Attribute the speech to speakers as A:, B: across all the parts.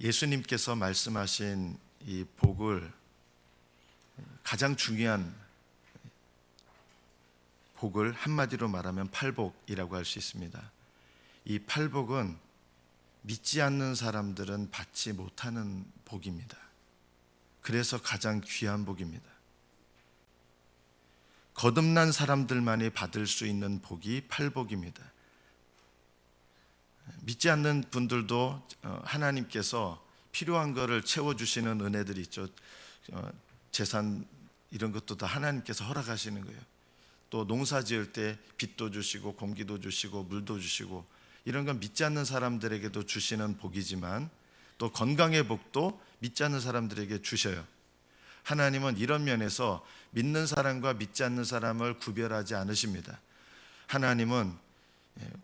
A: 예수님께서 말씀하신 이 복을 가장 중요한 복을 한마디로 말하면 팔복이라고 할 수 있습니다. 이 팔복은 믿지 않는 사람들은 받지 못하는 복입니다. 그래서 가장 귀한 복입니다. 거듭난 사람들만이 받을 수 있는 복이 팔복입니다. 믿지 않는 분들도 하나님께서 필요한 것을 채워주시는 은혜들이 있죠. 재산 이런 것도 다 하나님께서 허락하시는 거예요. 또 농사 지을 때 빛도 주시고 공기도 주시고 물도 주시고 이런 건 믿지 않는 사람들에게도 주시는 복이지만 또 건강의 복도 믿지 않는 사람들에게 주셔요. 하나님은 이런 면에서 믿는 사람과 믿지 않는 사람을 구별하지 않으십니다. 하나님은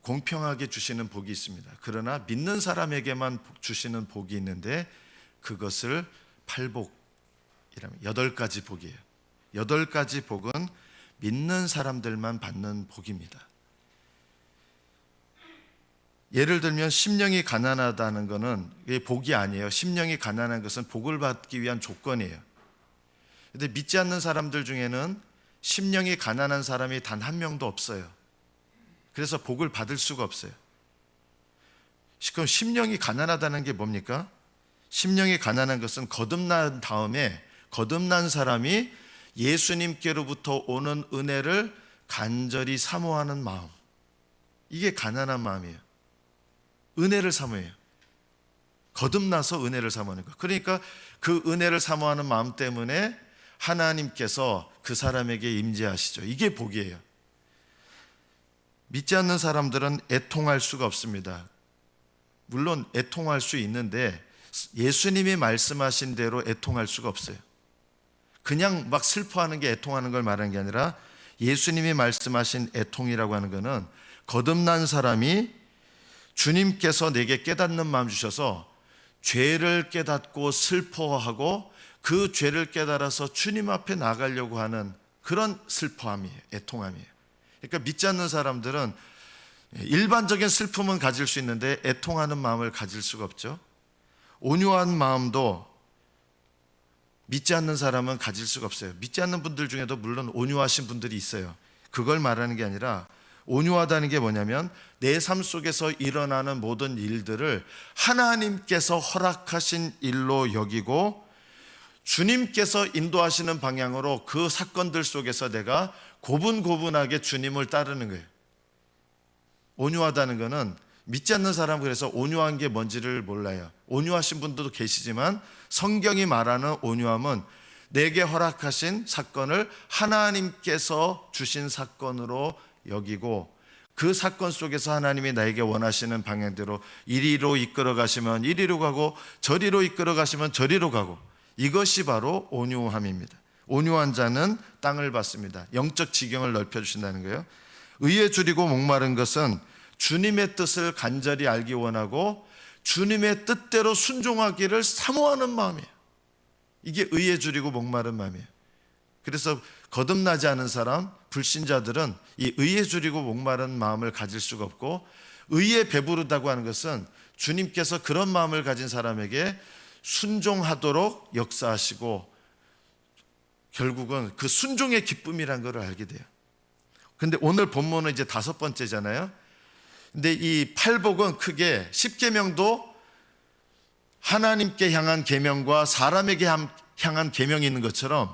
A: 공평하게 주시는 복이 있습니다. 그러나 믿는 사람에게만 주시는 복이 있는데 그것을 팔복이라면 8가지 복이에요. 8가지 복은 믿는 사람들만 받는 복입니다. 예를 들면 심령이 가난하다는 것은 복이 아니에요. 심령이 가난한 것은 복을 받기 위한 조건이에요. 그런데 믿지 않는 사람들 중에는 심령이 가난한 사람이 단 한 명도 없어요. 그래서 복을 받을 수가 없어요. 그럼 심령이 가난하다는 게 뭡니까? 심령이 가난한 것은 거듭난 다음에 거듭난 사람이 예수님께로부터 오는 은혜를 간절히 사모하는 마음, 이게 가난한 마음이에요. 은혜를 사모해요. 거듭나서 은혜를 사모하는 거. 그러니까 그 은혜를 사모하는 마음 때문에 하나님께서 그 사람에게 임재하시죠. 이게 복이에요. 믿지 않는 사람들은 애통할 수가 없습니다. 물론 애통할 수 있는데 예수님이 말씀하신 대로 애통할 수가 없어요. 그냥 막 슬퍼하는 게 애통하는 걸 말하는 게 아니라 예수님이 말씀하신 애통이라고 하는 것은 거듭난 사람이 주님께서 내게 깨닫는 마음 주셔서 죄를 깨닫고 슬퍼하고 그 죄를 깨달아서 주님 앞에 나가려고 하는 그런 슬퍼함이에요. 애통함이에요. 그러니까 믿지 않는 사람들은 일반적인 슬픔은 가질 수 있는데 애통하는 마음을 가질 수가 없죠. 온유한 마음도 믿지 않는 사람은 가질 수가 없어요. 믿지 않는 분들 중에도 물론 온유하신 분들이 있어요. 그걸 말하는 게 아니라 온유하다는 게 뭐냐면 내 삶 속에서 일어나는 모든 일들을 하나님께서 허락하신 일로 여기고 주님께서 인도하시는 방향으로 그 사건들 속에서 내가 고분고분하게 주님을 따르는 거예요. 온유하다는 것은 믿지 않는 사람은 그래서 온유한 게 뭔지를 몰라요. 온유하신 분들도 계시지만 성경이 말하는 온유함은 내게 허락하신 사건을 하나님께서 주신 사건으로 여기고 그 사건 속에서 하나님이 나에게 원하시는 방향대로 이리로 이끌어 가시면 이리로 가고 저리로 이끌어 가시면 저리로 가고, 이것이 바로 온유함입니다. 온유한 자는 땅을 받습니다. 영적 지경을 넓혀주신다는 거예요. 의에 줄이고 목마른 것은 주님의 뜻을 간절히 알기 원하고 주님의 뜻대로 순종하기를 사모하는 마음이에요. 이게 의에 줄이고 목마른 마음이에요. 그래서 거듭나지 않은 사람, 불신자들은 이 의에 줄이고 목마른 마음을 가질 수가 없고, 의에 배부르다고 하는 것은 주님께서 그런 마음을 가진 사람에게 순종하도록 역사하시고 결국은 그 순종의 기쁨이라는 것을 알게 돼요. 근데 오늘 본문은 이제 5번째잖아요. 근데 이 팔복은 크게 10계명도 하나님께 향한 계명과 사람에게 향한 계명이 있는 것처럼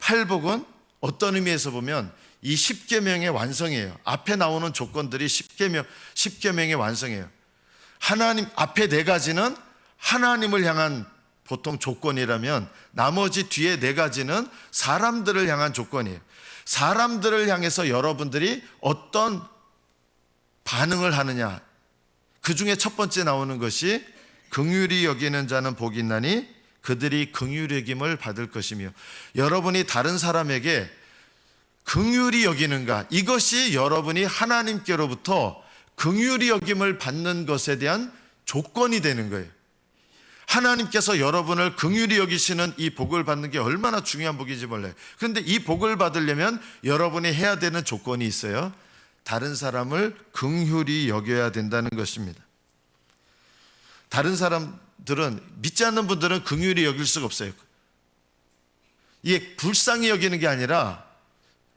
A: 팔복은 어떤 의미에서 보면 이 10계명의 완성이에요. 앞에 나오는 조건들이 10계명의 완성이에요. 하나님 앞에 4가지는 하나님을 향한 보통 조건이라면 나머지 뒤에 4가지는 사람들을 향한 조건이에요. 사람들을 향해서 여러분들이 어떤 반응을 하느냐, 그 중에 첫 번째 나오는 것이 긍휼히 여기는 자는 복이 있나니 그들이 긍휼히 여김을 받을 것이며, 여러분이 다른 사람에게 긍휼히 여기는가, 이것이 여러분이 하나님께로부터 긍휼히 여김을 받는 것에 대한 조건이 되는 거예요. 하나님께서 여러분을 긍휼히 여기시는 이 복을 받는 게 얼마나 중요한 복인지 몰라요. 그런데 이 복을 받으려면 여러분이 해야 되는 조건이 있어요. 다른 사람을 긍휼히 여겨야 된다는 것입니다. 다른 사람들은, 믿지 않는 분들은 긍휼히 여길 수가 없어요. 이게 불쌍히 여기는 게 아니라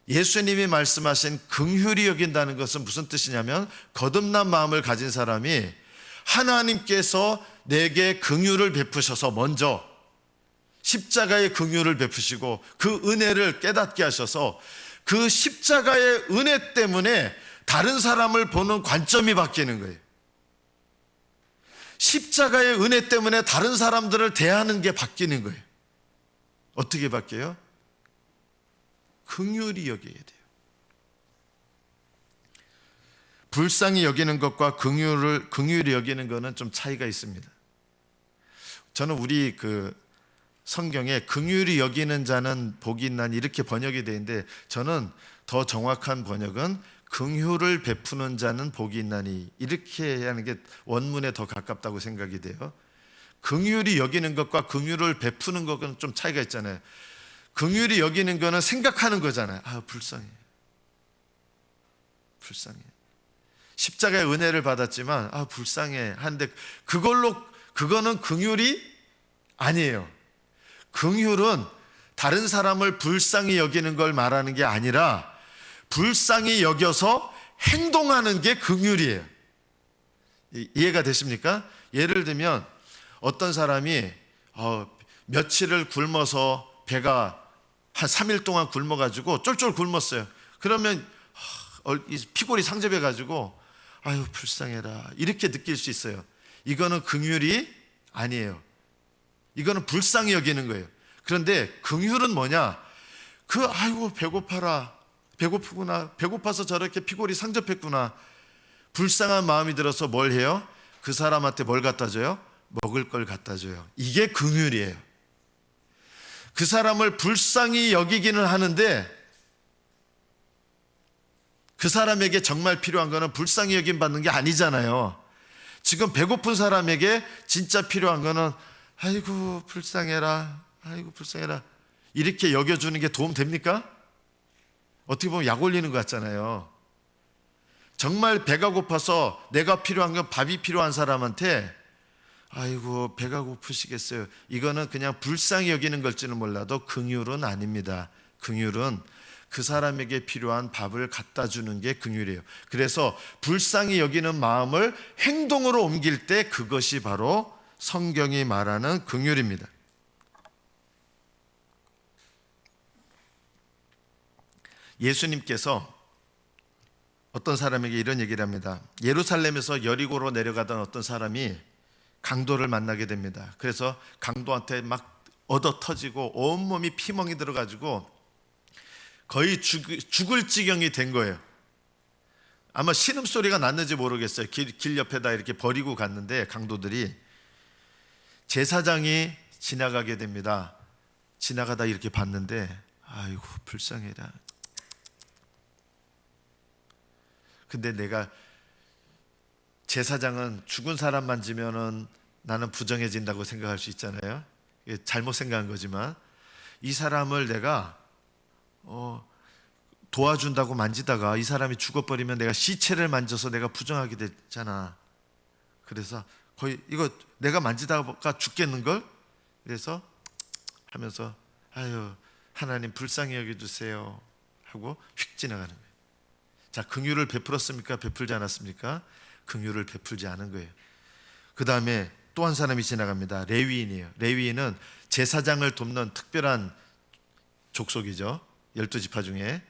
A: 예수님이 말씀하신 긍휼히 여긴다는 것은 무슨 뜻이냐면, 거듭난 마음을 가진 사람이 하나님께서 내게 긍휼을 베푸셔서 먼저 십자가의 긍휼을 베푸시고 그 은혜를 깨닫게 하셔서 그 십자가의 은혜 때문에 다른 사람을 보는 관점이 바뀌는 거예요. 십자가의 은혜 때문에 다른 사람들을 대하는 게 바뀌는 거예요. 어떻게 바뀌어요? 긍휼히 여겨야 돼요. 불쌍히 여기는 것과 긍휼히 여기는 것은 좀 차이가 있습니다. 저는 우리 성경에 긍휼히 여기는 자는 복이 있나니 이렇게 번역이 되어 있는데, 저는 더 정확한 번역은 긍휼을 베푸는 자는 복이 있나니 이렇게 하는 게 원문에 더 가깝다고 생각이 돼요. 긍휼히 여기는 것과 긍휼을 베푸는 것은 좀 차이가 있잖아요. 긍휼히 여기는 거는 생각하는 거잖아요. 아, 불쌍해. 십자가의 은혜를 받았지만 아, 불쌍해 하는데 그거는 긍휼이 아니에요. 긍휼은 다른 사람을 불쌍히 여기는 걸 말하는 게 아니라 불쌍히 여겨서 행동하는 게 긍휼이에요. 이해가 되십니까? 예를 들면 어떤 사람이 며칠을 굶어서 배가 한 3일 동안 굶어가지고 쫄쫄 굶었어요. 그러면 피골이 상접해가지고 아유 불쌍해라 이렇게 느낄 수 있어요. 이거는 긍휼이 아니에요. 이거는 불쌍히 여기는 거예요. 그런데 긍휼은 뭐냐? 아이고 배고프구나, 배고파서 저렇게 피골이 상접했구나, 불쌍한 마음이 들어서 뭘 해요? 그 사람한테 뭘 갖다 줘요? 먹을 걸 갖다 줘요. 이게 긍휼이에요. 그 사람을 불쌍히 여기기는 하는데 그 사람에게 정말 필요한 거는 불쌍히 여김 받는 게 아니잖아요. 지금 배고픈 사람에게 진짜 필요한 거는 아이고 불쌍해라, 아이고 불쌍해라 이렇게 여겨주는 게 도움 됩니까? 어떻게 보면 약 올리는 것 같잖아요. 정말 배가 고파서 내가 필요한 건 밥이 필요한 사람한테 아이고 배가 고프시겠어요, 이거는 그냥 불쌍히 여기는 걸지는 몰라도 긍휼은 아닙니다. 긍휼은 그 사람에게 필요한 밥을 갖다 주는 게 긍휼이에요. 그래서 불쌍히 여기는 마음을 행동으로 옮길 때 그것이 바로 성경이 말하는 긍휼입니다. 예수님께서 어떤 사람에게 이런 얘기를 합니다. 예루살렘에서 여리고로 내려가던 어떤 사람이 강도를 만나게 됩니다. 그래서 강도한테 막 얻어 터지고 온몸이 피멍이 들어가지고 거의 죽을 지경이 된 거예요. 아마 신음소리가 났는지 모르겠어요. 길 옆에다 이렇게 버리고 갔는데 강도들이, 제사장이 지나가게 됩니다. 지나가다 이렇게 봤는데 아이고 불쌍해라. 근데 내가, 제사장은 죽은 사람 만지면은 나는 부정해진다고 생각할 수 있잖아요. 잘못 생각한 거지만 이 사람을 내가 도와준다고 만지다가 이 사람이 죽어버리면 내가 시체를 만져서 내가 부정하게 됐잖아. 그래서 거의 이거 내가 만지다가 죽겠는걸? 그래서 하면서 아유 하나님 불쌍히 여겨주세요 하고 휙 지나가는 거예요. 자, 긍휼을 베풀었습니까? 베풀지 않았습니까? 긍휼을 베풀지 않은 거예요. 그 다음에 또 한 사람이 지나갑니다. 레위인이에요. 레위인은 제사장을 돕는 특별한 족속이죠. 12지파 중에.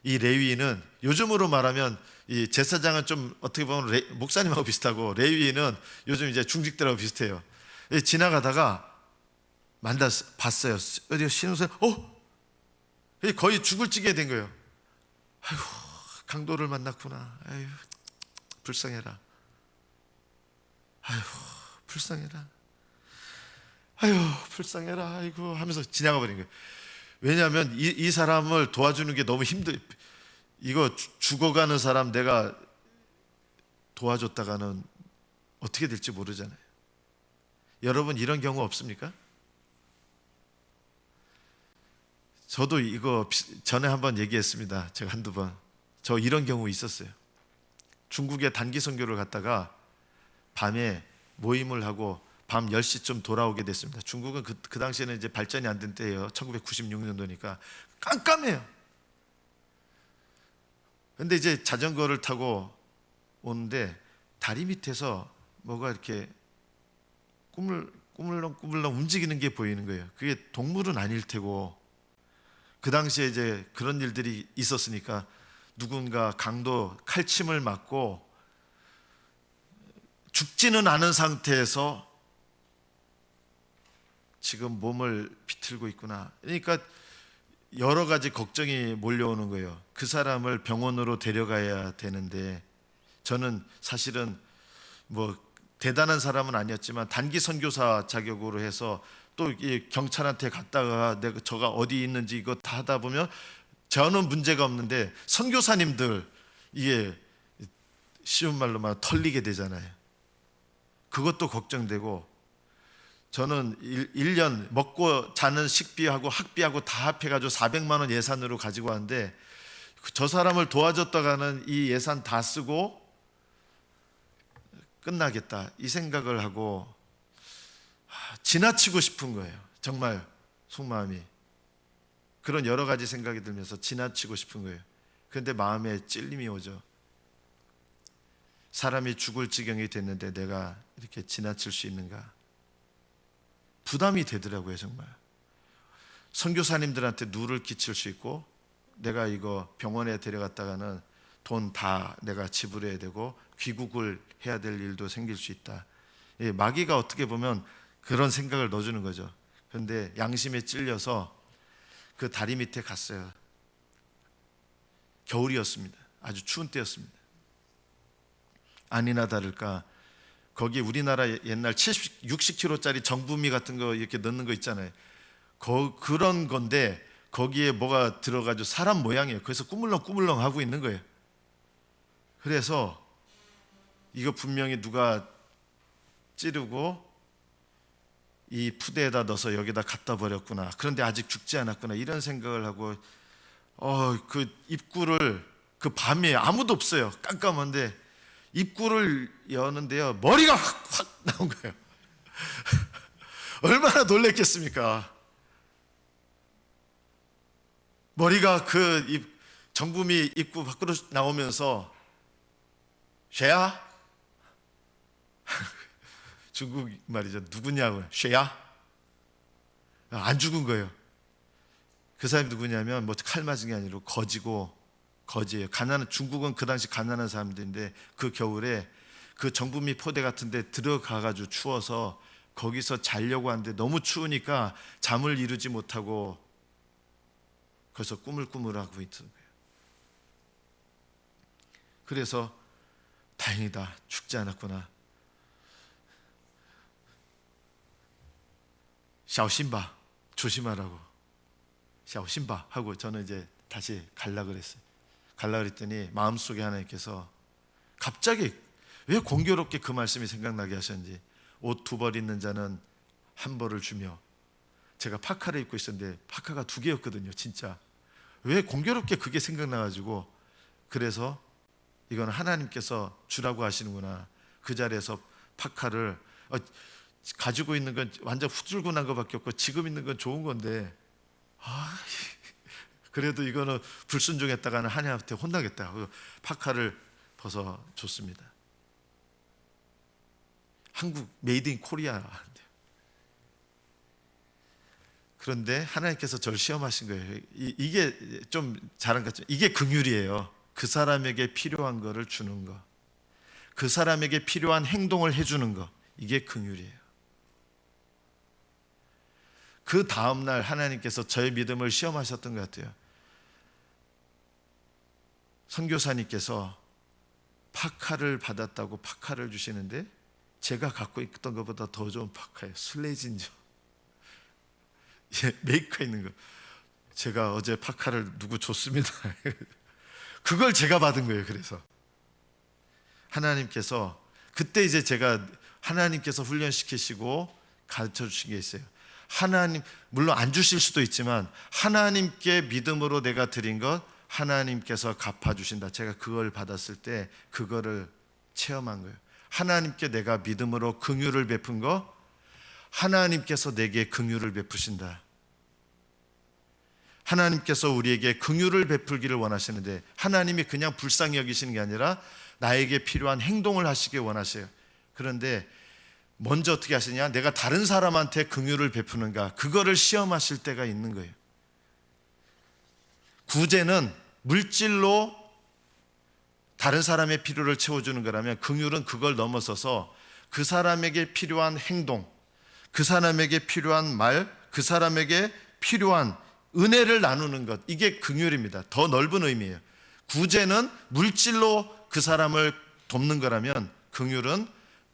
A: 이 레위인은 요즘으로 말하면 이 제사장은 좀 어떻게 보면 목사님하고 비슷하고, 레위인은 요즘 이제 중직들하고 비슷해요. 지나가다가 봤어요. 신우생 거의 죽을 찌게 된 거예요. 아이고 강도를 만났구나. 아이고 불쌍해라. 아이고 불쌍해라. 아이고 불쌍해라. 아이고 하면서 지나가 버린 거예요. 왜냐하면 이 사람을 도와주는 게 너무 이거 죽어가는 사람 내가 도와줬다가는 어떻게 될지 모르잖아요. 여러분 이런 경우 없습니까? 저도 이거 전에 한번 얘기했습니다. 제가 한두 번. 저 이런 경우 있었어요. 중국에 단기 선교를 갔다가 밤에 모임을 하고 밤 10시쯤 돌아오게 됐습니다. 중국은 그 당시에는 이제 발전이 안 된 때예요. 1996년도니까 깜깜해요. 근데 이제 자전거를 타고 오는데 다리 밑에서 뭐가 이렇게 꾸물렁 움직이는 게 보이는 거예요. 그게 동물은 아닐 테고, 그 당시에 이제 그런 일들이 있었으니까 누군가 강도 칼침을 맞고 죽지는 않은 상태에서 지금 몸을 비틀고 있구나. 그러니까 여러 가지 걱정이 몰려오는 거예요. 그 사람을 병원으로 데려가야 되는데, 저는 사실은 뭐 대단한 사람은 아니었지만 단기 선교사 자격으로 해서 또 이 경찰한테 갔다가 내가 저가 어디 있는지 이거 다 하다 보면 저는 문제가 없는데 선교사님들 이게 쉬운 말로 말 털리게 되잖아요. 그것도 걱정되고, 저는 1년 먹고 자는 식비하고 학비하고 다 합해가지고 400만 원 예산으로 가지고 왔는데, 저 사람을 도와줬다가는 이 예산 다 쓰고 끝나겠다 이 생각을 하고 지나치고 싶은 거예요. 정말 속마음이 그런 여러 가지 생각이 들면서 지나치고 싶은 거예요. 그런데 마음에 찔림이 오죠. 사람이 죽을 지경이 됐는데 내가 이렇게 지나칠 수 있는가? 부담이 되더라고요. 정말 선교사님들한테 누를 끼칠 수 있고, 내가 이거 병원에 데려갔다가는 돈 다 내가 지불해야 되고 귀국을 해야 될 일도 생길 수 있다. 마귀가 어떻게 보면 그런 생각을 넣어주는 거죠. 그런데 양심에 찔려서 그 다리 밑에 갔어요. 겨울이었습니다. 아주 추운 때였습니다. 아니나 다를까 거기 우리나라 옛날 70, 60kg짜리 정부미 같은 거 이렇게 넣는 거 있잖아요. 그런 건데 거기에 뭐가 들어가지고 사람 모양이에요. 그래서 꾸물렁 하고 있는 거예요. 그래서 이거 분명히 누가 찌르고 이 푸대에다 넣어서 여기다 갖다 버렸구나. 그런데 아직 죽지 않았구나. 이런 생각을 하고 그 입구를 그 밤에 아무도 없어요. 깜깜한데 입구를 여는데요. 머리가 확 나온 거예요. 얼마나 놀랬겠습니까? 머리가 그 정부미 입구 밖으로 나오면서 쉐야? 중국 말이죠. 누구냐고. 쉐야? 안 죽은 거예요. 그 사람이 누구냐면 뭐 칼 맞은 게 아니라 거지예요. 가난한, 중국은 그 당시 가난한 사람들인데 그 겨울에 그 정부미 포대 같은 데 들어가가지고 추워서 거기서 자려고 하는데 너무 추우니까 잠을 이루지 못하고 그래서 꾸물꾸물하고 있는 거예요. 그래서 다행이다, 죽지 않았구나. 샤오신바, 조심하라고. 샤오신바 하고 저는 이제 다시 갈라 그랬어요. 갈라 그랬더니 마음속에 하나님께서 갑자기 왜 공교롭게 그 말씀이 생각나게 하셨는지, 옷 2벌 있는 자는 1벌을 주며, 제가 파카를 입고 있었는데 파카가 2개였거든요. 진짜 왜 공교롭게 그게 생각나가지고, 그래서 이건 하나님께서 주라고 하시는구나. 그 자리에서 파카를 가지고 있는 건 완전 후줄근한 것밖에 없고 지금 있는 건 좋은 건데 그래도 이거는 불순종했다가는 하나님한테 혼나겠다. 파카를 벗어 줬습니다. 한국 메이드 인 코리아. 그런데 하나님께서 저를 시험하신 거예요. 이게 좀 잘한 것 같죠. 이게 긍휼이에요. 그 사람에게 필요한 거를 주는 거, 그 사람에게 필요한 행동을 해주는 거, 이게 긍휼이에요. 그 다음날 하나님께서 저의 믿음을 시험하셨던 것 같아요. 선교사님께서 파카를 받았다고 파카를 주시는데 제가 갖고 있던 것보다 더 좋은 파카예요. 슬레진저 메이커 있는 거. 제가 어제 파카를 누구 줬습니다. 그걸 제가 받은 거예요. 그래서 하나님께서 그때 이제 제가 하나님께서 훈련시키시고 가르쳐 주신 게 있어요. 하나님, 물론 안 주실 수도 있지만 하나님께 믿음으로 내가 드린 것 하나님께서 갚아주신다. 제가 그걸 받았을 때 그거를 체험한 거예요. 하나님께 내가 믿음으로 긍휼을 베푼 거, 하나님께서 내게 긍휼을 베푸신다. 하나님께서 우리에게 긍휼을 베풀기를 원하시는데, 하나님이 그냥 불쌍히 여기시는 게 아니라 나에게 필요한 행동을 하시길 원하세요. 그런데 먼저 어떻게 하시냐? 내가 다른 사람한테 긍휼을 베푸는가, 그거를 시험하실 때가 있는 거예요. 구제는 물질로 다른 사람의 필요를 채워주는 거라면, 긍휼은 그걸 넘어서서 그 사람에게 필요한 행동, 그 사람에게 필요한 말, 그 사람에게 필요한 은혜를 나누는 것, 이게 긍휼입니다. 더 넓은 의미예요. 구제는 물질로 그 사람을 돕는 거라면, 긍휼은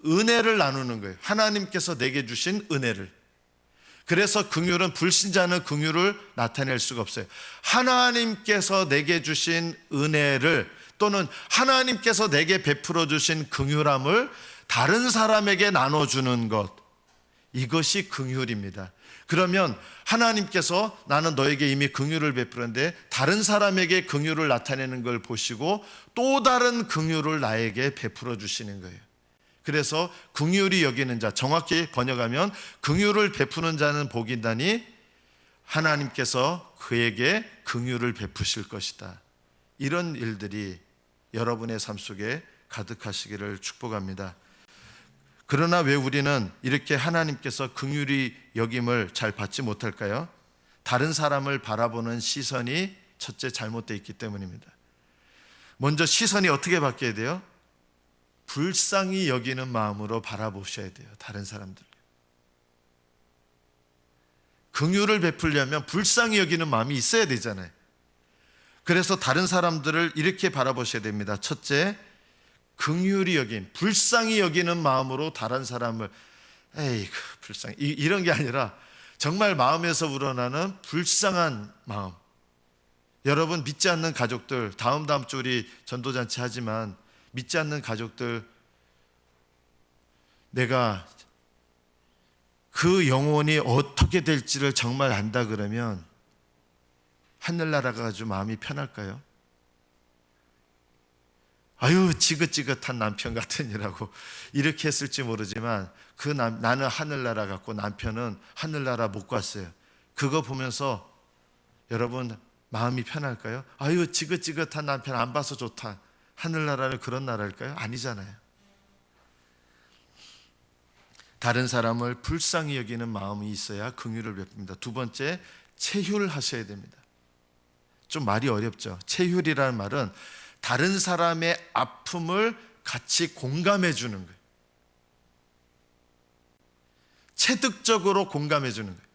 A: 은혜를 나누는 거예요. 하나님께서 내게 주신 은혜를. 그래서 긍휼은 불신자는 긍휼을 나타낼 수가 없어요. 하나님께서 내게 주신 은혜를, 또는 하나님께서 내게 베풀어 주신 긍휼함을 다른 사람에게 나눠주는 것, 이것이 긍휼입니다. 그러면 하나님께서 나는 너에게 이미 긍휼을 베풀었는데 다른 사람에게 긍휼을 나타내는 걸 보시고 또 다른 긍휼을 나에게 베풀어 주시는 거예요. 그래서 긍휼히 여기는 자, 정확히 번역하면 긍휼을 베푸는 자는 복이 있나니 하나님께서 그에게 긍휼을 베푸실 것이다. 이런 일들이 여러분의 삶 속에 가득하시기를 축복합니다. 그러나 왜 우리는 이렇게 하나님께서 긍휼히 여김을 잘 받지 못할까요? 다른 사람을 바라보는 시선이 첫째 잘못되어 있기 때문입니다. 먼저 시선이 어떻게 바뀌어야 돼요? 불쌍히 여기는 마음으로 바라보셔야 돼요. 다른 사람들. 긍휼을 베풀려면 불쌍히 여기는 마음이 있어야 되잖아요. 그래서 다른 사람들을 이렇게 바라보셔야 됩니다. 첫째, 긍휼히 여긴, 불쌍히 여기는 마음으로 다른 사람을, 에이그 불쌍히, 이런 게 아니라 정말 마음에서 우러나는 불쌍한 마음. 여러분, 믿지 않는 가족들, 다음 주 우리 전도잔치 하지만 믿지 않는 가족들, 내가 그 영혼이 어떻게 될지를 정말 안다 그러면 하늘나라가 아주 마음이 편할까요? 아유, 지긋지긋한 남편 같으니라고 이렇게 했을지 모르지만 나는 하늘나라 갔고 남편은 하늘나라 못 갔어요. 그거 보면서 여러분 마음이 편할까요? 아유, 지긋지긋한 남편 안 봐서 좋다. 하늘나라는 그런 나라일까요? 아니잖아요. 다른 사람을 불쌍히 여기는 마음이 있어야 긍휼을 베풉니다. 두 번째, 체휼하셔야 됩니다. 좀 말이 어렵죠. 체휼이라는 말은 다른 사람의 아픔을 같이 공감해 주는 거예요. 체득적으로 공감해 주는 거예요.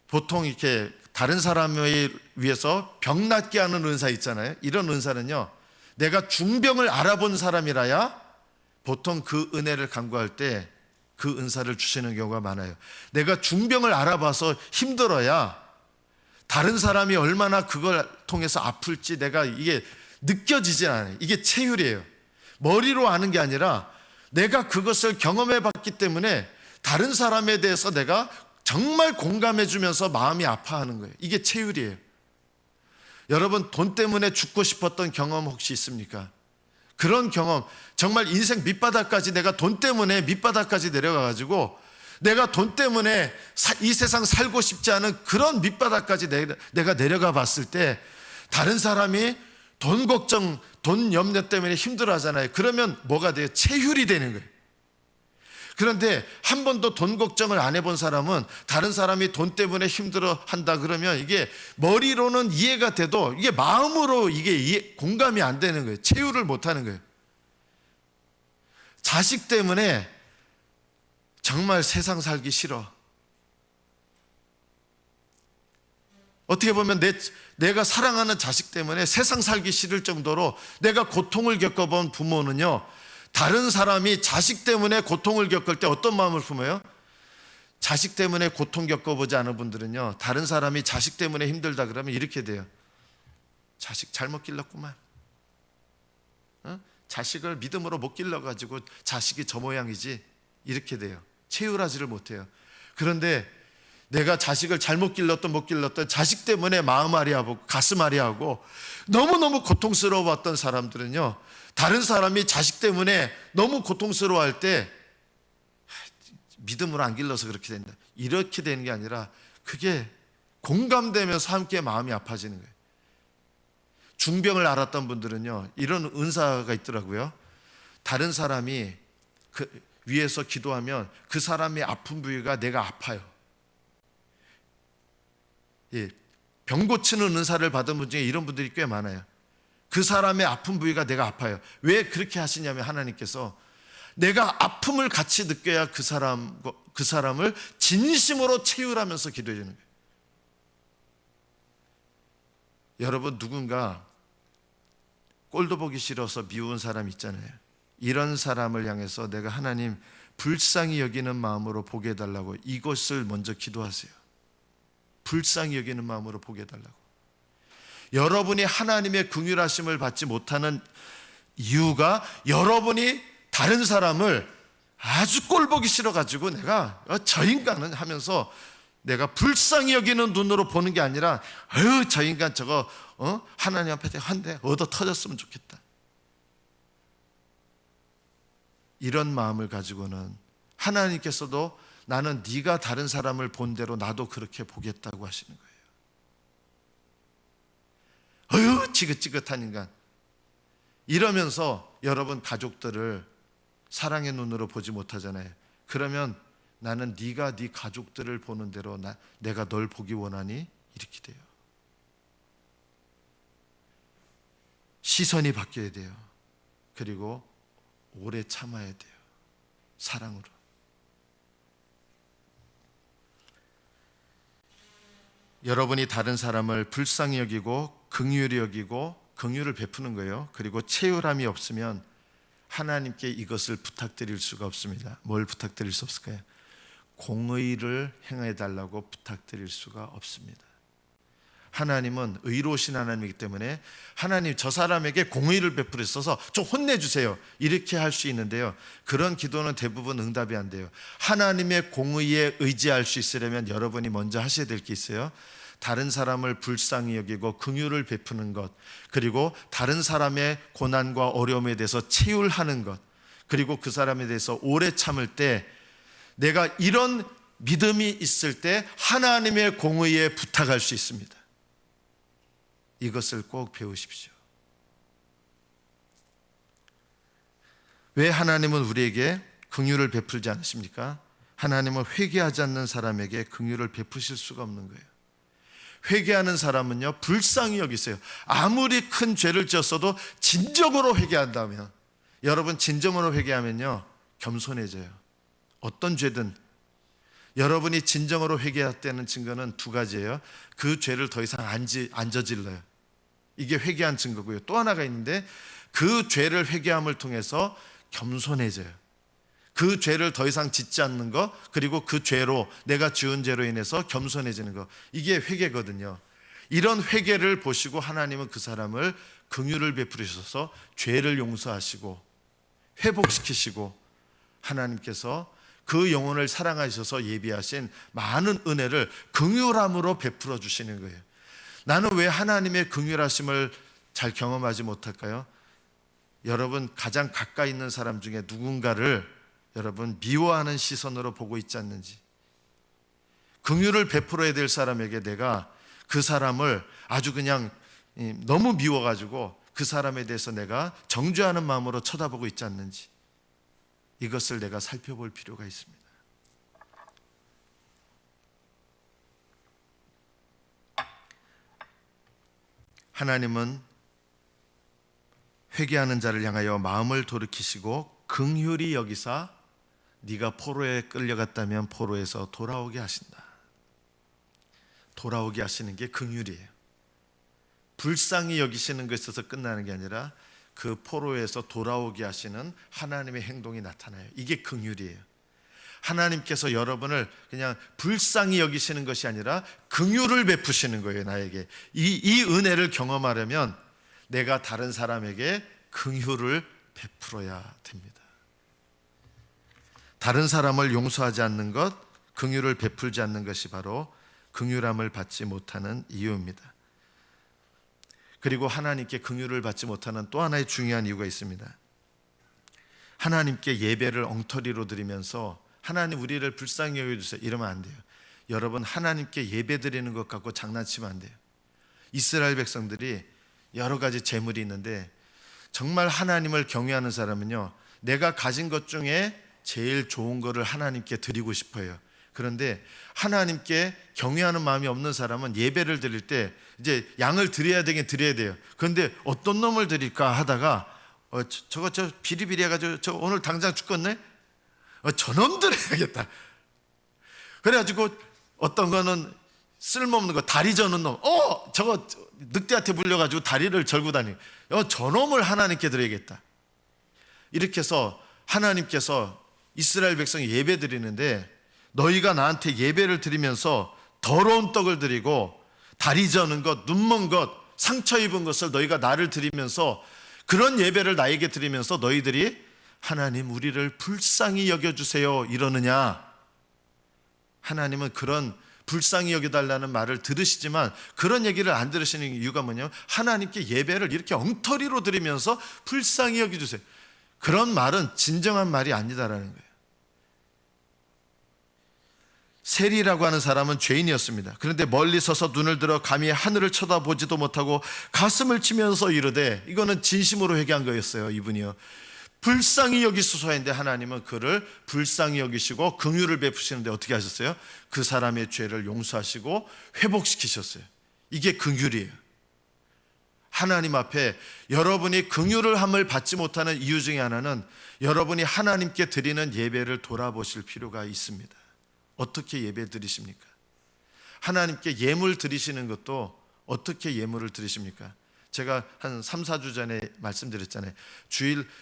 A: 보통 이렇게 다른 사람을 위해서 병 낫게 하는 은사 있잖아요. 이런 은사는요, 내가 중병을 알아본 사람이라야 보통 그 은혜를 간구할 때 그 은사를 주시는 경우가 많아요. 내가 중병을 알아봐서 힘들어야 다른 사람이 얼마나 그걸 통해서 아플지 내가 이게 느껴지지 않아요. 이게 체휼이에요. 머리로 아는 게 아니라 내가 그것을 경험해 봤기 때문에 다른 사람에 대해서 내가 정말 공감해 주면서 마음이 아파하는 거예요. 이게 체휼이에요. 여러분, 돈 때문에 죽고 싶었던 경험 혹시 있습니까? 그런 경험, 정말 인생 밑바닥까지, 내가 돈 때문에 밑바닥까지 내려가가지고 내가 돈 때문에 이 세상 살고 싶지 않은 그런 밑바닥까지 내가 내려가 봤을 때 다른 사람이 돈 걱정, 돈 염려 때문에 힘들어 하잖아요. 그러면 뭐가 돼요? 체휼이 되는 거예요. 그런데 한 번도 돈 걱정을 안 해본 사람은 다른 사람이 돈 때문에 힘들어 한다 그러면 이게 머리로는 이해가 돼도 이게 마음으로 이게 공감이 안 되는 거예요. 체휼을 못 하는 거예요. 자식 때문에 정말 세상 살기 싫어. 어떻게 보면 내가 사랑하는 자식 때문에 세상 살기 싫을 정도로 내가 고통을 겪어본 부모는요, 다른 사람이 자식 때문에 고통을 겪을 때 어떤 마음을 품어요? 자식 때문에 고통 겪어보지 않은 분들은요, 다른 사람이 자식 때문에 힘들다 그러면 이렇게 돼요. 자식 잘못 길렀구만. 자식을 믿음으로 못 길러가지고 자식이 저 모양이지. 이렇게 돼요. 체휼하지를 못해요. 그런데 내가 자식을 잘못 길렀던 못 길렀던 자식 때문에 마음 아리하고 가슴 아리하고 너무너무 고통스러웠던 사람들은요, 다른 사람이 자식 때문에 너무 고통스러워할 때 믿음으로 안 길러서 그렇게 된다, 이렇게 되는 게 아니라 그게 공감되면서 함께 마음이 아파지는 거예요. 중병을 앓았던 분들은요, 이런 은사가 있더라고요. 다른 사람이 그 위에서 기도하면 그 사람의 아픈 부위가 내가 아파요. 예, 병 고치는 은사를 받은 분 중에 이런 분들이 꽤 많아요. 그 사람의 아픈 부위가 내가 아파요. 왜 그렇게 하시냐면 하나님께서 내가 아픔을 같이 느껴야 그 사람을 진심으로 채우라면서 기도해 주는 거예요. 여러분, 누군가 꼴도 보기 싫어서 미운 사람 있잖아요. 이런 사람을 향해서 내가 하나님 불쌍히 여기는 마음으로 보게 해달라고 이것을 먼저 기도하세요. 불쌍히 여기는 마음으로 보게 해달라고. 여러분이 하나님의 긍휼하심을 받지 못하는 이유가 여러분이 다른 사람을 아주 꼴보기 싫어가지고 내가 저 인간은 하면서 내가 불쌍히 여기는 눈으로 보는 게 아니라 저 인간 저거 하나님 앞에 한 대 얻어 터졌으면 좋겠다, 이런 마음을 가지고는 하나님께서도 나는 네가 다른 사람을 본 대로 나도 그렇게 보겠다고 하시는 거예요. 지긋지긋한 인간, 이러면서 여러분 가족들을 사랑의 눈으로 보지 못하잖아요. 그러면 나는 네가 네 가족들을 보는 대로 내가 널 보기 원하니, 이렇게 돼요. 시선이 바뀌어야 돼요. 그리고 오래 참아야 돼요. 사랑으로. 여러분이 다른 사람을 불쌍히 여기고 긍휼히 여기고 긍휼을 베푸는 거예요. 그리고 채울함이 없으면 하나님께 이것을 부탁드릴 수가 없습니다. 뭘 부탁드릴 수 없을까요? 공의를 행해 달라고 부탁드릴 수가 없습니다. 하나님은 의로우신 하나님이기 때문에 하나님 저 사람에게 공의를 베풀어서 좀 혼내주세요, 이렇게 할 수 있는데요, 그런 기도는 대부분 응답이 안 돼요. 하나님의 공의에 의지할 수 있으려면 여러분이 먼저 하셔야 될 게 있어요. 다른 사람을 불쌍히 여기고 긍휼을 베푸는 것, 그리고 다른 사람의 고난과 어려움에 대해서 채울하는 것, 그리고 그 사람에 대해서 오래 참을 때 내가 이런 믿음이 있을 때 하나님의 공의에 부탁할 수 있습니다. 이것을 꼭 배우십시오. 왜 하나님은 우리에게 긍휼을 베풀지 않으십니까? 하나님은 회개하지 않는 사람에게 긍휼을 베푸실 수가 없는 거예요. 회개하는 사람은요, 불쌍히 여기세요. 아무리 큰 죄를 지었어도 진정으로 회개한다면, 여러분 진정으로 회개하면요 겸손해져요. 어떤 죄든 여러분이 진정으로 회개할 때는 증거는 두 가지예요. 그 죄를 더 이상 안 저질러요. 이게 회개한 증거고요. 또 하나가 있는데 그 죄를 회개함을 통해서 겸손해져요. 그 죄를 더 이상 짓지 않는 것, 그리고 그 죄로 내가 지은 죄로 인해서 겸손해지는 것, 이게 회개거든요. 이런 회개를 보시고 하나님은 그 사람을 긍휼을 베풀으셔서 죄를 용서하시고 회복시키시고 하나님께서 그 영혼을 사랑하셔서 예비하신 많은 은혜를 긍휼함으로 베풀어 주시는 거예요. 나는 왜 하나님의 긍휼하심을 잘 경험하지 못할까요? 여러분 가장 가까이 있는 사람 중에 누군가를 여러분 미워하는 시선으로 보고 있지 않는지, 긍휼을 베풀어야 될 사람에게 내가 그 사람을 아주 그냥 너무 미워가지고 그 사람에 대해서 내가 정죄하는 마음으로 쳐다보고 있지 않는지, 이것을 내가 살펴볼 필요가 있습니다. 하나님은 회개하는 자를 향하여 마음을 돌이키시고 긍휼히 여기사 네가 포로에 끌려갔다면 포로에서 돌아오게 하신다. 돌아오게 하시는 게 긍휼이에요. 불쌍히 여기시는 것에서 끝나는 게 아니라 그 포로에서 돌아오게 하시는 하나님의 행동이 나타나요. 이게 긍휼이에요. 하나님께서 여러분을 그냥 불쌍히 여기시는 것이 아니라 긍휼을 베푸시는 거예요. 나에게 이 은혜를 경험하려면 내가 다른 사람에게 긍휼을 베풀어야 됩니다. 다른 사람을 용서하지 않는 것, 긍휼을 베풀지 않는 것이 바로 긍휼함을 받지 못하는 이유입니다. 그리고 하나님께 긍휼을 받지 못하는 또 하나의 중요한 이유가 있습니다. 하나님께 예배를 엉터리로 드리면서 하나님 우리를 불쌍히 여겨주세요 이러면 안 돼요. 여러분, 하나님께 예배 드리는 것 갖고 장난치면 안 돼요. 이스라엘 백성들이 여러 가지 재물이 있는데 정말 하나님을 경외하는 사람은요, 내가 가진 것 중에 제일 좋은 거를 하나님께 드리고 싶어요. 그런데 하나님께 경외하는 마음이 없는 사람은 예배를 드릴 때 이제 양을 드려야 되긴 드려야 돼요. 그런데 어떤 놈을 드릴까 하다가 저거 비리비리 해가지고 저 오늘 당장 죽겠네? 저놈 드려야겠다. 그래가지고 어떤 거는 쓸모없는 거 다리 저는 놈, 저거 늑대한테 물려가지고 다리를 절고 다니고, 저놈을 하나님께 드려야겠다. 이렇게 해서 하나님께서 이스라엘 백성이 예배 드리는데, 너희가 나한테 예배를 드리면서 더러운 떡을 드리고 다리 저는 것, 눈먼 것, 상처 입은 것을 너희가 나를 드리면서, 그런 예배를 나에게 드리면서 너희들이 하나님 우리를 불쌍히 여겨주세요 이러느냐? 하나님은 그런 불쌍히 여겨달라는 말을 들으시지만 그런 얘기를 안 들으시는 이유가 뭐냐면, 하나님께 예배를 이렇게 엉터리로 드리면서 불쌍히 여겨주세요, 그런 말은 진정한 말이 아니다라는 거예요. 세리라고 하는 사람은 죄인이었습니다. 그런데 멀리 서서 눈을 들어 감히 하늘을 쳐다보지도 못하고 가슴을 치면서 이르되, 이거는 진심으로 회개한 거였어요. 이분이요, 불쌍히 여기소서 했는데 하나님은 그를 불쌍히 여기시고 긍휼을 베푸시는데 어떻게 하셨어요? 그 사람의 죄를 용서하시고 회복시키셨어요. 이게 긍휼이에요. 하나님 앞에 여러분이 긍휼을 함을 받지 못하는 이유 중에 하나는 여러분이 하나님께 드리는 예배를 돌아보실 필요가 있습니다. 어떻게 예배 드리십니까? 하나님께 예물 드리시는 것도 어떻게 예물을 드리십니까? 제가 한 3, 4주 전에 말씀드렸잖아요.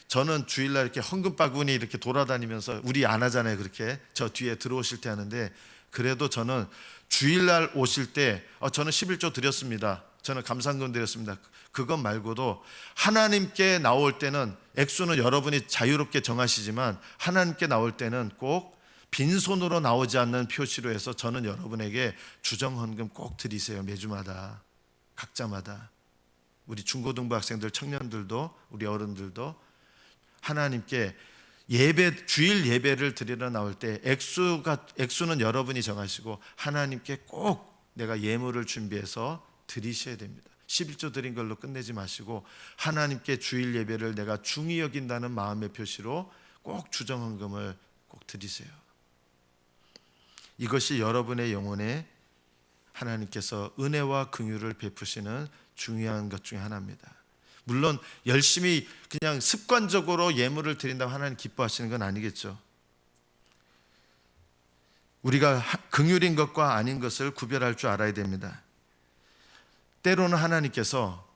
A: 저는 주일날 이렇게 헌금바구니 이렇게 돌아다니면서, 우리 안 하잖아요. 그렇게 저 뒤에 들어오실 때 하는데, 그래도 저는 주일날 오실 때 저는 11조 드렸습니다, 저는 감사금 드렸습니다, 그것 말고도 하나님께 나올 때는, 액수는 여러분이 자유롭게 정하시지만 하나님께 나올 때는 꼭 빈손으로 나오지 않는 표시로 해서 저는 여러분에게 주정헌금 꼭 드리세요. 매주마다, 각자마다. 우리 중고등부 학생들, 청년들도, 우리 어른들도 하나님께 주일 예배를 드리러 나올 때 액수는 여러분이 정하시고 하나님께 꼭 내가 예물을 준비해서 드리셔야 됩니다. 11조 드린 걸로 끝내지 마시고 하나님께 주일 예배를 내가 중히 여긴다는 마음의 표시로 꼭 주정헌금을 꼭 드리세요. 이것이 여러분의 영혼에 하나님께서 은혜와 긍휼을 베푸시는 중요한 것 중에 하나입니다. 물론 열심히 그냥 습관적으로 예물을 드린다고 하나님 기뻐하시는 건 아니겠죠. 우리가 긍휼인 것과 아닌 것을 구별할 줄 알아야 됩니다. 때로는 하나님께서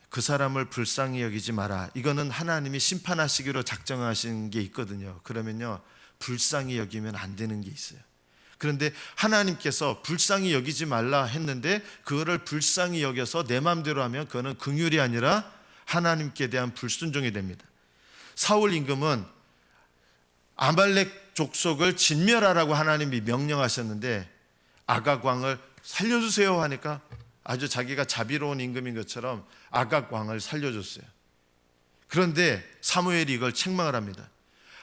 A: 그 사람을 불쌍히 여기지 마라, 이거는 하나님이 심판하시기로 작정하신 게 있거든요. 그러면요, 불쌍히 여기면 안 되는 게 있어요. 그런데 하나님께서 불쌍히 여기지 말라 했는데 그거를 불쌍히 여겨서 내 마음대로 하면 그거는 긍휼이 아니라 하나님께 대한 불순종이 됩니다. 사울 임금은 아말렉 족속을 진멸하라고 하나님이 명령하셨는데 아각 왕을 살려주세요 하니까 아주 자기가 자비로운 임금인 것처럼 아각 왕을 살려줬어요. 그런데 사무엘이 이걸 책망을 합니다.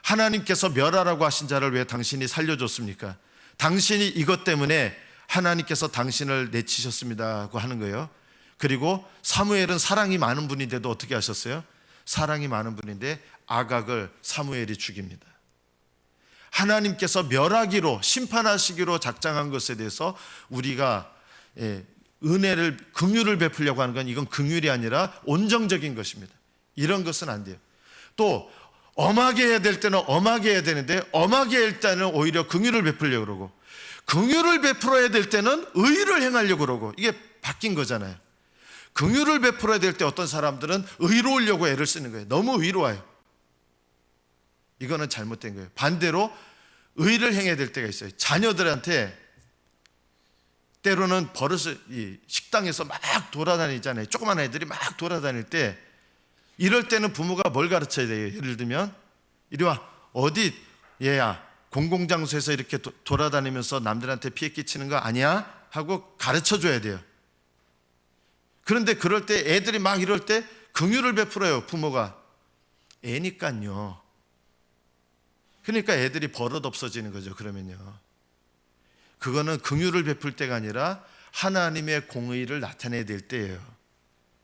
A: 하나님께서 멸하라고 하신 자를 왜 당신이 살려줬습니까? 당신이 이것 때문에 하나님께서 당신을 내치셨습니다고 하는 거예요. 그리고 사무엘은 사랑이 많은 분인데도 어떻게 하셨어요? 사랑이 많은 분인데 아각을 사무엘이 죽입니다. 하나님께서 멸하기로, 심판하시기로 작정한 것에 대해서 우리가 은혜를, 긍휼을 베풀려고 하는 건 이건 긍휼이 아니라 온정적인 것입니다. 이런 것은 안 돼요. 또 엄하게 해야 될 때는 엄하게 해야 되는데 엄하게 할 때는 오히려 긍휼을 베풀려고 그러고, 긍휼을 베풀어야 될 때는 의를 행하려고 그러고, 이게 바뀐 거잖아요. 긍휼을 베풀어야 될 때 어떤 사람들은 의로우려고 애를 쓰는 거예요. 너무 의로워요. 이거는 잘못된 거예요. 반대로 의를 행해야 될 때가 있어요. 자녀들한테 때로는 버릇을, 식당에서 막 돌아다니잖아요. 조그만 애들이 막 돌아다닐 때, 이럴 때는 부모가 뭘 가르쳐야 돼요? 예를 들면 이리 와, 어디 얘야, 공공장소에서 이렇게 돌아다니면서 남들한테 피해 끼치는 거 아니야? 하고 가르쳐 줘야 돼요. 그런데 그럴 때 애들이 막 이럴 때 긍휼을 베풀어요, 부모가. 애니까요. 그러니까 애들이 버릇 없어지는 거죠. 그러면요, 그거는 긍휼을 베풀 때가 아니라 하나님의 공의를 나타내야 될 때예요.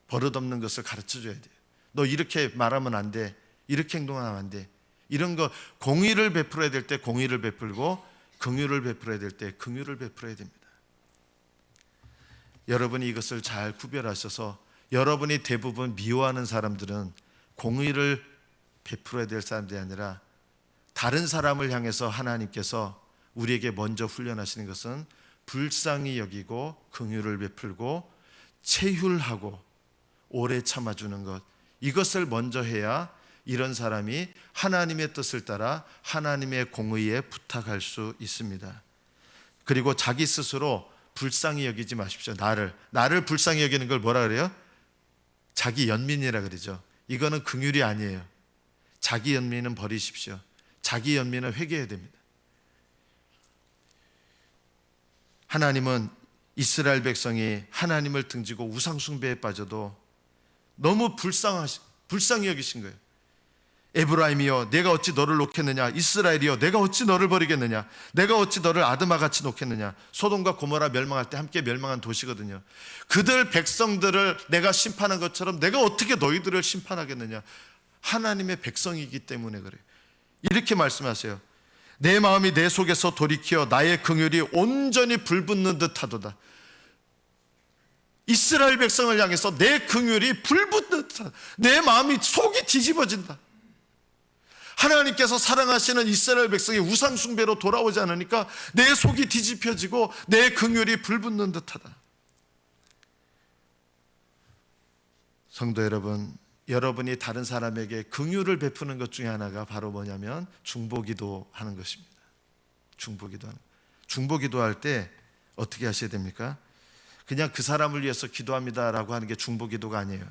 A: 버릇 없는 것을 가르쳐 줘야 돼요. 너 이렇게 말하면 안 돼, 이렇게 행동하면 안 돼. 이런 거 공의를 베풀어야 될 때 공의를 베풀고, 긍휼을 베풀어야 될 때 긍휼을 베풀어야 됩니다. 여러분이 이것을 잘 구별하셔서, 여러분이 대부분 미워하는 사람들은 공의를 베풀어야 될 사람들이 아니라 다른 사람을 향해서 하나님께서 우리에게 먼저 훈련하시는 것은 불쌍히 여기고 긍휼을 베풀고 체휼하고 오래 참아주는 것, 이것을 먼저 해야 이런 사람이 하나님의 뜻을 따라 하나님의 공의에 부탁할 수 있습니다. 그리고 자기 스스로 불쌍히 여기지 마십시오. 나를 불쌍히 여기는 걸 뭐라 그래요? 자기 연민이라 그러죠. 이거는 긍휼이 아니에요. 자기 연민은 버리십시오. 자기 연민은 회개해야 됩니다. 하나님은 이스라엘 백성이 하나님을 등지고 우상 숭배에 빠져도 너무 불쌍히 여기신 거예요. 에브라임이여 내가 어찌 너를 놓겠느냐, 이스라엘이여 내가 어찌 너를 버리겠느냐, 내가 어찌 너를 아드마같이 놓겠느냐. 소돔과 고모라 멸망할 때 함께 멸망한 도시거든요. 그들 백성들을 내가 심판한 것처럼 내가 어떻게 너희들을 심판하겠느냐. 하나님의 백성이기 때문에 그래요. 이렇게 말씀하세요. 내 마음이 내 속에서 돌이켜 나의 긍휼이 온전히 불붙는 듯하도다. 이스라엘 백성을 향해서 내 긍휼이 불붙는 듯하다. 내 마음이 속이 뒤집어진다. 하나님께서 사랑하시는 이스라엘 백성이 우상 숭배로 돌아오지 않으니까 내 속이 뒤집혀지고 내 긍휼이 불붙는 듯하다. 성도 여러분, 여러분이 다른 사람에게 긍휼을 베푸는 것 중에 하나가 바로 뭐냐면 중보기도 하는 것입니다. 중보기도 할 때 어떻게 하셔야 됩니까? 그냥 그 사람을 위해서 기도합니다라고 하는 게 중보기도가 아니에요.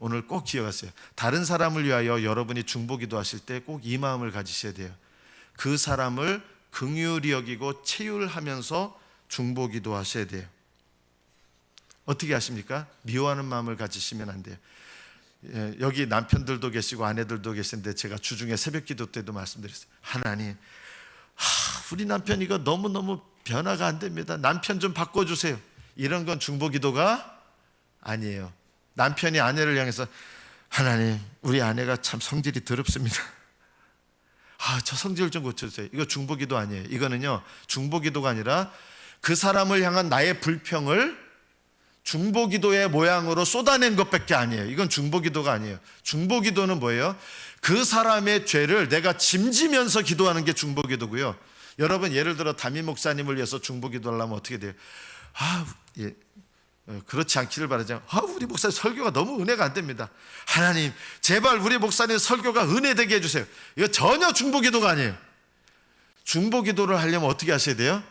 A: 오늘 꼭 기억하세요. 다른 사람을 위하여 여러분이 중보기도 하실 때 꼭 이 마음을 가지셔야 돼요. 그 사람을 긍휼히 여기고 체휼하면서 중보기도 하셔야 돼요. 어떻게 하십니까? 미워하는 마음을 가지시면 안 돼요. 여기 남편들도 계시고 아내들도 계신데 제가 주중에 새벽기도 때도 말씀드렸어요. 하나님, 우리 남편 이거 너무너무 변화가 안 됩니다. 남편 좀 바꿔주세요. 이런 건 중보기도가 아니에요. 남편이 아내를 향해서 하나님, 우리 아내가 참 성질이 더럽습니다. 저 성질 좀 고쳐주세요. 이거 중보기도 아니에요. 이거는요, 중보기도가 아니라 그 사람을 향한 나의 불평을 중보기도의 모양으로 쏟아낸 것밖에 아니에요. 이건 중보기도가 아니에요. 중보기도는 뭐예요? 그 사람의 죄를 내가 짐지면서 기도하는 게 중보기도고요. 여러분, 예를 들어 담임 목사님을 위해서 중보기도 하려면 어떻게 돼요? 그렇지 않기를 바라죠. 우리 목사님 설교가 너무 은혜가 안 됩니다. 하나님, 제발 우리 목사님 설교가 은혜되게 해주세요. 이거 전혀 중보기도가 아니에요. 중보기도를 하려면 어떻게 하셔야 돼요?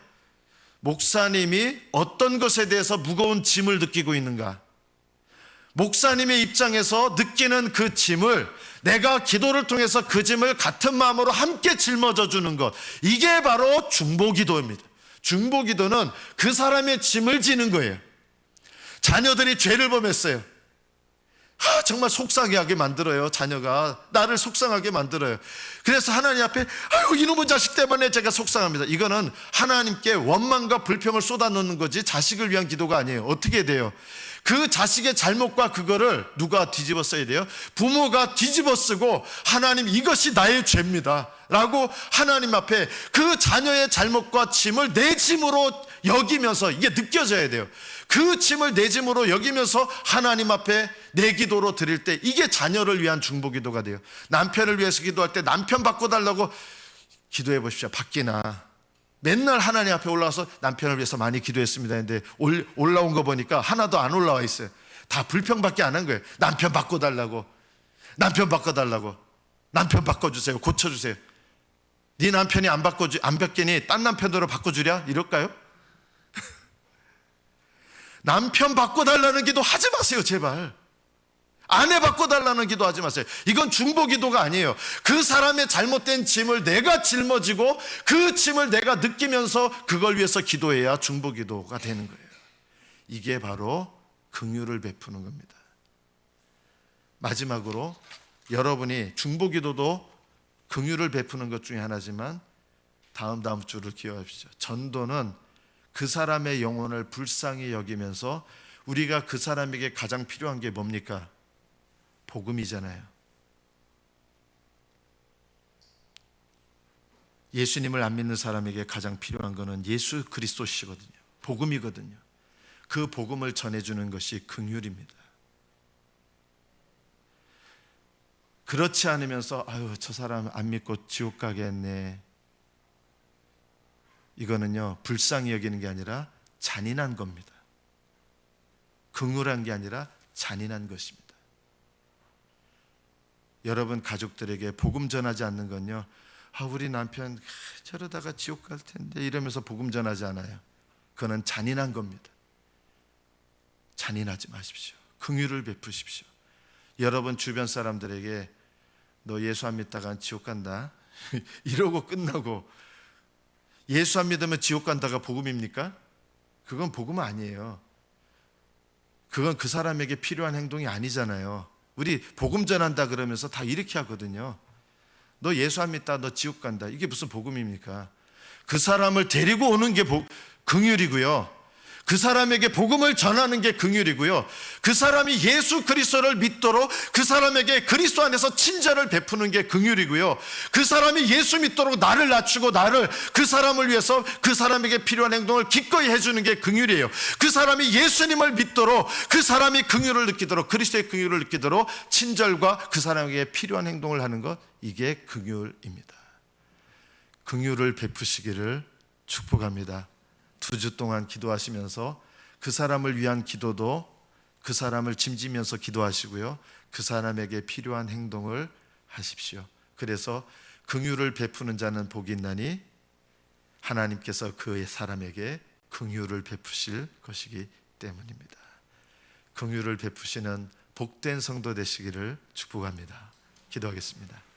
A: 목사님이 어떤 것에 대해서 무거운 짐을 느끼고 있는가, 목사님의 입장에서 느끼는 그 짐을 내가 기도를 통해서 그 짐을 같은 마음으로 함께 짊어져 주는 것, 이게 바로 중보기도입니다. 중보기도는 그 사람의 짐을 지는 거예요. 자녀들이 죄를 범했어요. 정말 속상하게 만들어요. 자녀가 나를 속상하게 만들어요. 그래서 하나님 앞에 이놈의 자식 때문에 제가 속상합니다. 이거는 하나님께 원망과 불평을 쏟아놓는 거지 자식을 위한 기도가 아니에요. 어떻게 돼요? 그 자식의 잘못과 그거를 누가 뒤집어 써야 돼요? 부모가 뒤집어 쓰고 하나님, 이것이 나의 죄입니다 라고 하나님 앞에 그 자녀의 잘못과 짐을 내 짐으로 여기면서, 이게 느껴져야 돼요. 그 짐을 내 짐으로 여기면서 하나님 앞에 내 기도로 드릴 때, 이게 자녀를 위한 중보기도가 돼요. 남편을 위해서 기도할 때 남편 바꿔달라고 기도해 보십시오. 바뀌나? 맨날 하나님 앞에 올라와서 남편을 위해서 많이 기도했습니다 했는데 올라온 거 보니까 하나도 안 올라와 있어요. 다 불평밖에 안 한 거예요. 남편 바꿔달라고, 남편 바꿔달라고, 남편 바꿔주세요, 고쳐주세요. 네 남편이 안 바뀌니 딴 남편으로 바꿔주랴? 이럴까요? 남편 바꿔달라는 기도 하지 마세요, 제발. 아내 바꿔달라는 기도하지 마세요. 이건 중보 기도가 아니에요. 그 사람의 잘못된 짐을 내가 짊어지고 그 짐을 내가 느끼면서 그걸 위해서 기도해야 중보 기도가 되는 거예요. 이게 바로 긍휼을 베푸는 겁니다. 마지막으로 여러분이 중보 기도도 긍휼을 베푸는 것 중에 하나지만 다음 주를 기억하십시오. 전도는 그 사람의 영혼을 불쌍히 여기면서 우리가 그 사람에게 가장 필요한 게 뭡니까? 복음이잖아요. 예수님을 안 믿는 사람에게 가장 필요한 것은 예수 그리스도시거든요. 복음이거든요. 그 복음을 전해주는 것이 긍휼입니다. 그렇지 않으면서 아유 저 사람 안 믿고 지옥 가겠네, 이거는요 불쌍히 여기는 게 아니라 잔인한 겁니다. 긍휼한 게 아니라 잔인한 것입니다. 여러분 가족들에게 복음 전하지 않는 건요, 우리 남편 저러다가 지옥 갈 텐데 이러면서 복음 전하지 않아요. 그거는 잔인한 겁니다. 잔인하지 마십시오. 긍휼을 베푸십시오. 여러분 주변 사람들에게 너 예수 안 믿다가 지옥 간다 이러고 끝나고, 예수 안 믿으면 지옥 간다가 복음입니까? 그건 복음 아니에요. 그건 그 사람에게 필요한 행동이 아니잖아요. 우리 복음 전한다 그러면서 다 이렇게 하거든요. 너 예수 안 믿다 너 지옥 간다, 이게 무슨 복음입니까? 그 사람을 데리고 오는 게 긍휼이고요, 그 사람에게 복음을 전하는 게 긍휼이고요, 그 사람이 예수 그리스도를 믿도록 그 사람에게 그리스도 안에서 친절을 베푸는 게 긍휼이고요, 그 사람이 예수 믿도록 나를 낮추고 그 사람을 위해서 그 사람에게 필요한 행동을 기꺼이 해주는 게 긍휼이에요. 그 사람이 예수님을 믿도록 그 사람이 긍휼을 느끼도록, 그리스도의 긍휼을 느끼도록 친절과 그 사람에게 필요한 행동을 하는 것, 이게 긍휼입니다. 긍휼을 베푸시기를 축복합니다. 2주 동안 기도하시면서 그 사람을 위한 기도도 그 사람을 짐지면서 기도하시고요, 그 사람에게 필요한 행동을 하십시오. 그래서 긍휼을 베푸는 자는 복이 있나니 하나님께서 그 사람에게 긍휼을 베푸실 것이기 때문입니다. 긍휼을 베푸시는 복된 성도 되시기를 축복합니다. 기도하겠습니다.